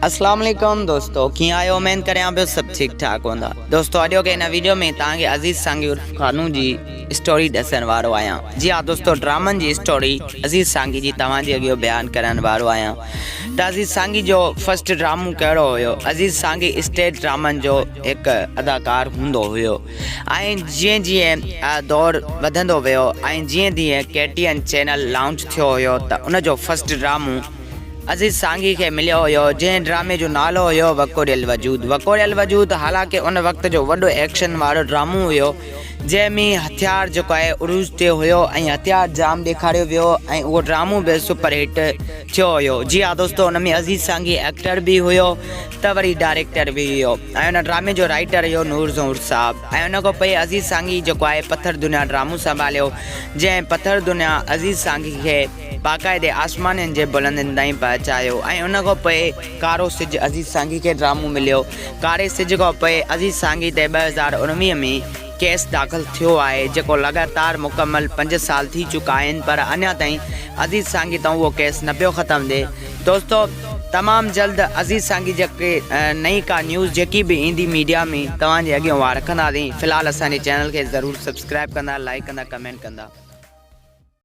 अस्सलाम वालेकुम दोस्तों, कीअं आहियो? उमेद करियां पियो सभु ठीकु ठाक हूंदा। दोस्तों अॼु के इन वीडियो में तव्हांखे अज़ीज़ सांगी उर्फ खानू जी स्टोरी ॾसण वारो आहियां। जी हाँ दोस्तों, ड्रामनि जी स्टोरी अज़ीज़ सांगी जी तव्हांजे अॻियां बयानु करण वारो आहियां। त अज़ीज़ सांगी जो फर्स्ट ड्रामो कहिड़ो हुयो? अज़ीज़ सांगी स्टेज ड्रामनि जो हिकु अदाकार हूंदो हुयो ऐं जीअं जीअं दौर वधंदो वियो ऐं जीअं जीअं KTN चैनल लॉन्च थियो हुयो त उनजो फर्स्ट ड्रामो अज़ीज़ सांगी के मिलियो हुयो, जंहिं ड्रामे जो नालो हुयो वकोरियल वजूद। वकोरियल वजूद हालांकि उन वक़्त जो वॾो एक्शन वारो ड्रामो हुयो, जंहिंमें हथियार जेको आहे उरूज ते हुयो ऐं हथियार जाम ॾेखारियो वियो ऐं उहो ड्रामो बि सुपरहिट थियो हुयो। जी हा दोस्तों, उन में अज़ीज़ सांगी एक्टर बि हुयो त वरी डायरेक्टर बि हुयो ऐं उन ड्रामे जो राइटर हुयो नूर ज़हूर साहब। ऐं उन खां पोइ अज़ीज़ सांगी जेको आहे पत्थर दुनिया ड्रामो संभालियो, जंहिं पत्थर दुनिया अज़ीज़ सांगी खे बाक़ाइदे आसमाननि जे बुलंदनि ताईं पहुचायो। ऐं उन खां पोइ कारो सिज अज़ीज़ सांगी खे ड्रामो मिलियो। कारे सिज खां पोइ अज़ीज़ सांगी ते 2019 में केस दाख़िल थियो आहे, जेको लगातार मुकमल 5 साल थी चुका आहिनि, पर अञा ताईं अज़ीज़ सांगी तां उहो केस न पियो ख़त्म थिए। दोस्तों तमामु जल्द अज़ीज़ सांगी जेके नई का न्यूज़ जेकी बि ईंदी मीडिया में तव्हांजे अॻियां उहा रखंदासीं। फ़िलहालु असांजे चैनल खे ज़रूरु सब्सक्राइब कंदा, लाइक कंदा, कमेंट कंदा।